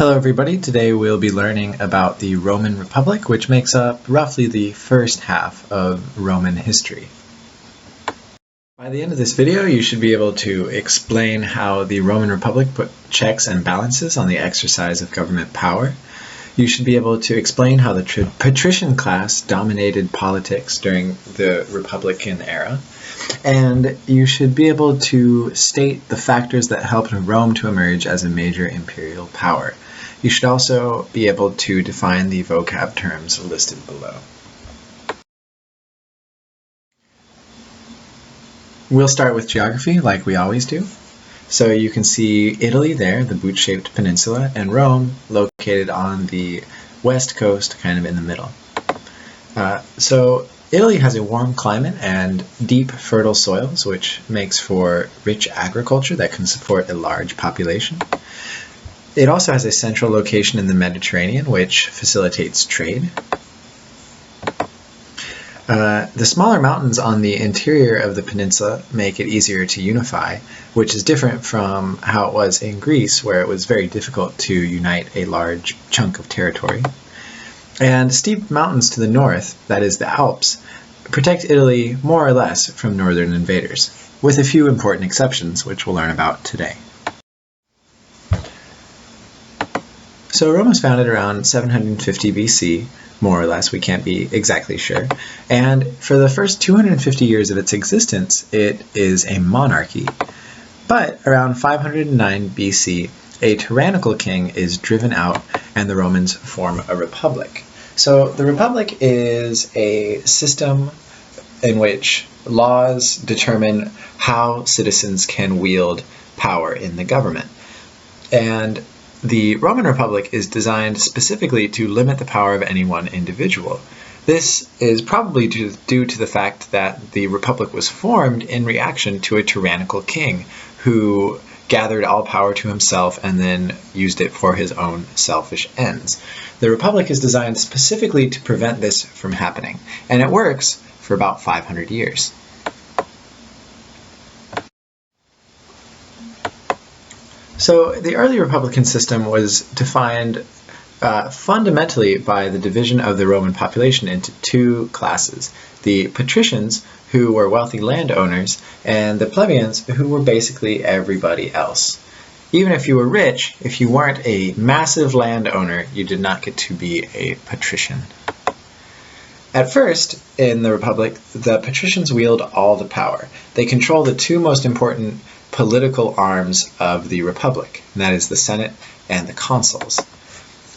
Hello everybody, today we'll be learning about the Roman Republic, which makes up roughly the first half of Roman history. By the end of this video, you should be able to explain how the Roman Republic put checks and balances on the exercise of government power. You should be able to explain how the patrician class dominated politics during the Republican era. And you should be able to state the factors that helped Rome to emerge as a major imperial power. You should also be able to define the vocab terms listed below. We'll start with geography like we always do. So you can see Italy there, the boot-shaped peninsula, and Rome located on the west coast, kind of in the middle. So Italy has a warm climate and deep, fertile soils, which makes for rich agriculture that can support a large population. It also has a central location in the Mediterranean, which facilitates trade. The smaller mountains on the interior of the peninsula make it easier to unify, which is different from how it was in Greece, where it was very difficult to unite a large chunk of territory. And steep mountains to the north, that is the Alps, protect Italy more or less from northern invaders, with a few important exceptions, which we'll learn about today. So Rome was founded around 750 BC, more or less, we can't be exactly sure. And for the first 250 years of its existence, it is a monarchy. But around 509 BC, a tyrannical king is driven out and the Romans form a republic. So the republic is a system in which laws determine how citizens can wield power in the government. And the Roman Republic is designed specifically to limit the power of any one individual. This is probably due to the fact that the Republic was formed in reaction to a tyrannical king who gathered all power to himself and then used it for his own selfish ends. The Republic is designed specifically to prevent this from happening, and it works for about 500 years. So the early republican system was defined fundamentally by the division of the Roman population into two classes: the patricians, who were wealthy landowners, and the plebeians, who were basically everybody else. Even if you were rich, if you weren't a massive landowner, you did not get to be a patrician. At first, in the Republic, the patricians wield all the power. They control the two most important political arms of the Republic, and that is the Senate and the consuls.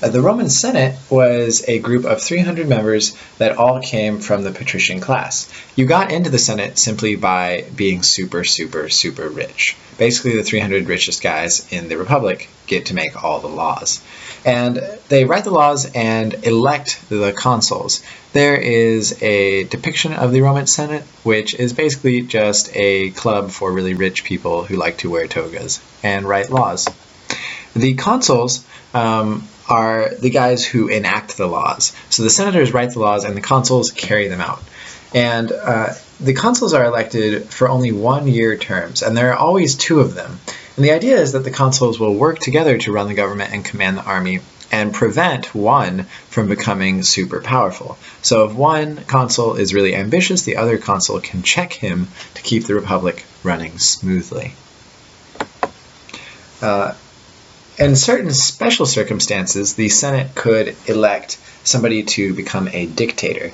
The Roman Senate was a group of 300 members that all came from the patrician class. You got into the Senate simply by being super rich. Basically, the 300 richest guys in the Republic get to make all the laws. And they write the laws and elect the consuls. There is a depiction of the Roman Senate, which is basically just a club for really rich people who like to wear togas and write laws. The consuls are the guys who enact the laws. So the senators write the laws and the consuls carry them out. And the consuls are elected for only 1-year terms, and there are always two of them. And the idea is that the consuls will work together to run the government and command the army and prevent one from becoming super powerful. So if one consul is really ambitious, the other consul can check him to keep the republic running smoothly. In certain special circumstances, the Senate could elect somebody to become a dictator.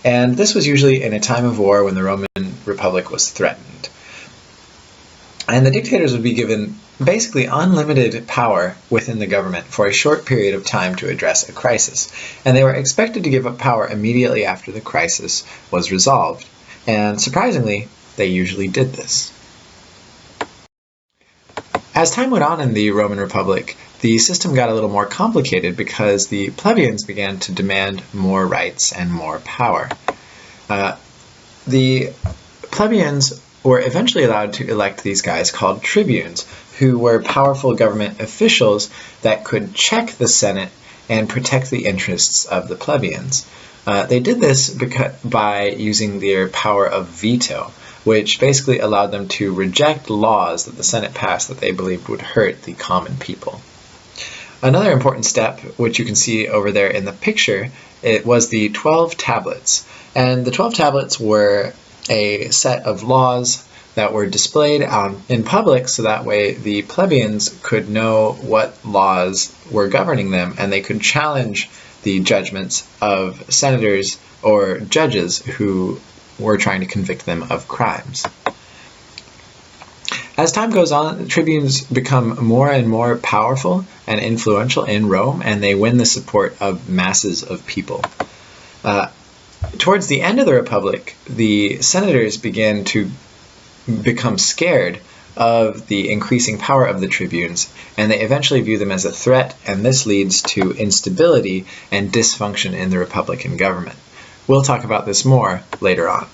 And this was usually in a time of war when the Roman Republic was threatened. And the dictators would be given basically unlimited power within the government for a short period of time to address a crisis. And they were expected to give up power immediately after the crisis was resolved. And surprisingly, they usually did this. As time went on in the Roman Republic, the system got a little more complicated because the plebeians began to demand more rights and more power. The plebeians were eventually allowed to elect these guys called tribunes, who were powerful government officials that could check the Senate and protect the interests of the plebeians. They did this by using their power of veto, which basically allowed them to reject laws that the Senate passed that they believed would hurt the common people. Another important step, which you can see over there in the picture, it was the 12 tablets. And the 12 tablets were a set of laws that were displayed in public, so that way the plebeians could know what laws were governing them, and they could challenge the judgments of senators or judges who were trying to convict them of crimes. As time goes on, tribunes become more and more powerful and influential in Rome, and they win the support of masses of people. Towards the end of the Republic, the senators begin to become scared of the increasing power of the tribunes, and they eventually view them as a threat, and this leads to instability and dysfunction in the Republican government. We'll talk about this more later on.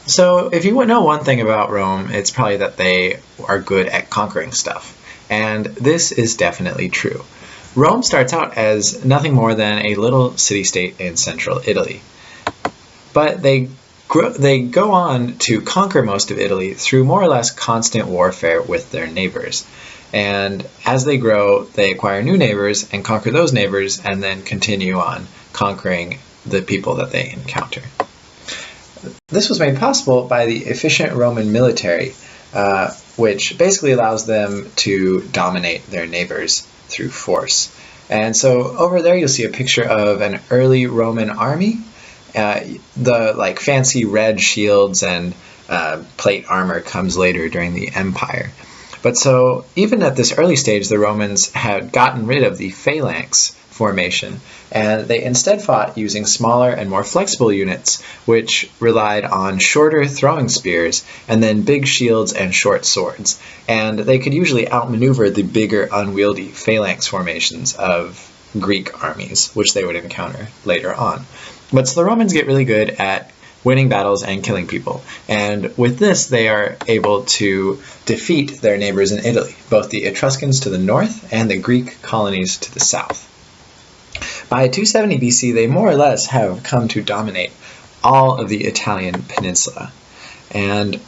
So if you know one thing about Rome, it's probably that they are good at conquering stuff. And this is definitely true. Rome starts out as nothing more than a little city-state in central Italy. But they go on to conquer most of Italy through more or less constant warfare with their neighbors. And as they grow, they acquire new neighbors and conquer those neighbors, and then continue on conquering the people that they encounter. This was made possible by the efficient Roman military, which basically allows them to dominate their neighbors through force. And so over there you'll see a picture of an early Roman army. The fancy red shields and plate armor comes later during the empire. But so even at this early stage, the Romans had gotten rid of the phalanx formation, and they instead fought using smaller and more flexible units, which relied on shorter throwing spears and then big shields and short swords. And they could usually outmaneuver the bigger, unwieldy phalanx formations of Greek armies, which they would encounter later on. But so the Romans get really good at winning battles and killing people. And with this, they are able to defeat their neighbors in Italy, both the Etruscans to the north and the Greek colonies to the south. By 270 BC, they more or less have come to dominate all of the Italian peninsula. And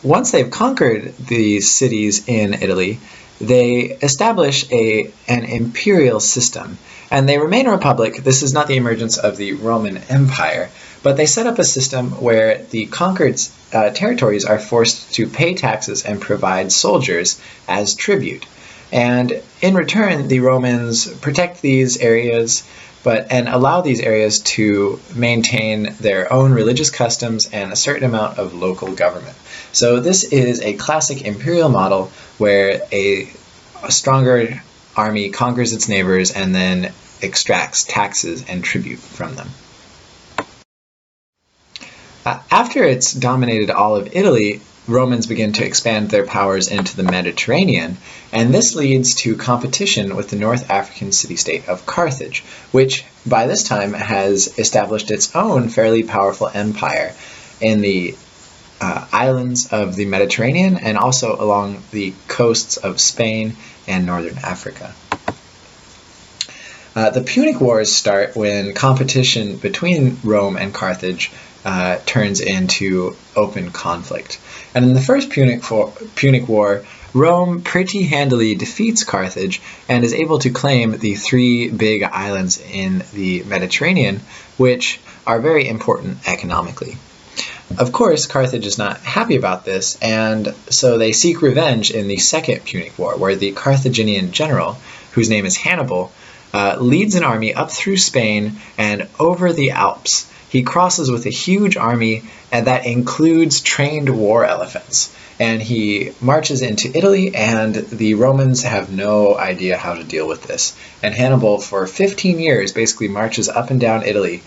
once they've conquered these cities in Italy, they establish an imperial system. And they remain a republic. This is not the emergence of the Roman Empire, but they set up a system where the conquered territories are forced to pay taxes and provide soldiers as tribute. And in return, the Romans protect these areas and allow these areas to maintain their own religious customs and a certain amount of local government. So this is a classic imperial model where a stronger army conquers its neighbors and then extracts taxes and tribute from them. After it's dominated all of Italy, Romans begin to expand their powers into the Mediterranean, and this leads to competition with the North African city-state of Carthage, which by this time has established its own fairly powerful empire in the islands of the Mediterranean and also along the coasts of Spain and northern Africa. The Punic Wars start when competition between Rome and Carthage turns into open conflict. And in the first Punic War, Rome pretty handily defeats Carthage and is able to claim the 3 big islands in the Mediterranean, which are very important economically. Of course, Carthage is not happy about this, and so they seek revenge in the Second Punic War, where the Carthaginian general, whose name is Hannibal, leads an army up through Spain and over the Alps. He crosses with a huge army, and that includes trained war elephants. And he marches into Italy, and the Romans have no idea how to deal with this. And Hannibal, for 15 years, basically marches up and down Italy,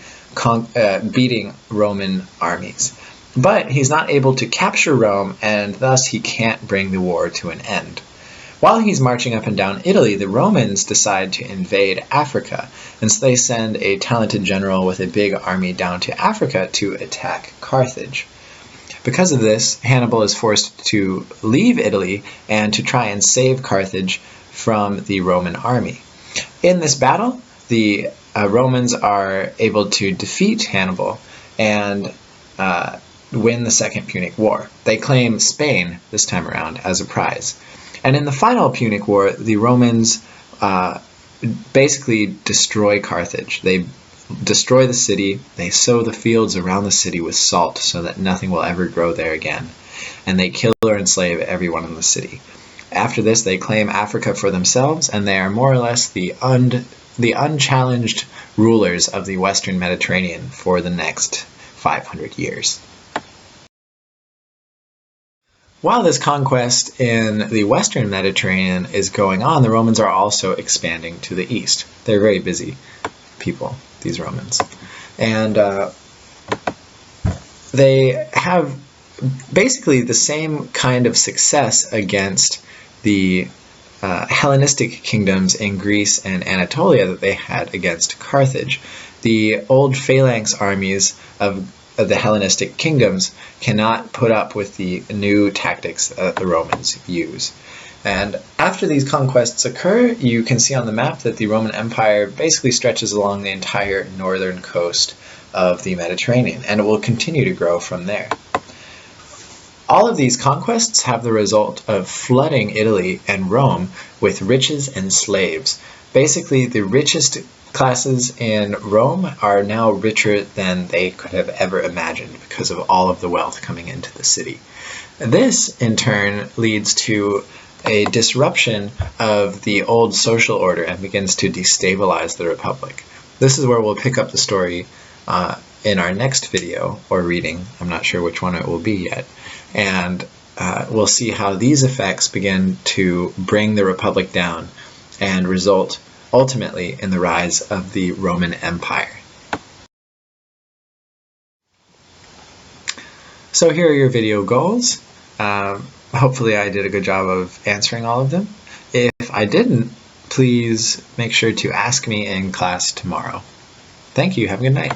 beating Roman armies. But he's not able to capture Rome, and thus he can't bring the war to an end. While he's marching up and down Italy, the Romans decide to invade Africa, and so they send a talented general with a big army down to Africa to attack Carthage. Because of this, Hannibal is forced to leave Italy and to try and save Carthage from the Roman army. In this battle, the Romans are able to defeat Hannibal, and win the Second Punic War. They claim Spain this time around as a prize. And in the final Punic War, the Romans basically destroy Carthage. They destroy the city, they sow the fields around the city with salt so that nothing will ever grow there again, and they kill or enslave everyone in the city. After this, they claim Africa for themselves, and they are more or less the unchallenged rulers of the Western Mediterranean for the next 500 years. While this conquest in the Western Mediterranean is going on, the Romans are also expanding to the east. They're very busy people, these Romans. And they have basically the same kind of success against the Hellenistic kingdoms in Greece and Anatolia that they had against Carthage. The old phalanx armies of the Hellenistic kingdoms cannot put up with the new tactics that the Romans use. And after these conquests occur, you can see on the map that the Roman Empire basically stretches along the entire northern coast of the Mediterranean, and it will continue to grow from there. All of these conquests have the result of flooding Italy and Rome with riches and slaves. Basically, the richest classes in Rome are now richer than they could have ever imagined because of all of the wealth coming into the city. This, in turn, leads to a disruption of the old social order and begins to destabilize the Republic. This is where we'll pick up the story in our next video or reading. I'm not sure which one it will be yet. And we'll see how these effects begin to bring the Republic down and result ultimately in the rise of the Roman Empire. So here are your video goals. Hopefully I did a good job of answering all of them. If I didn't, please make sure to ask me in class tomorrow. Thank you. Have a good night.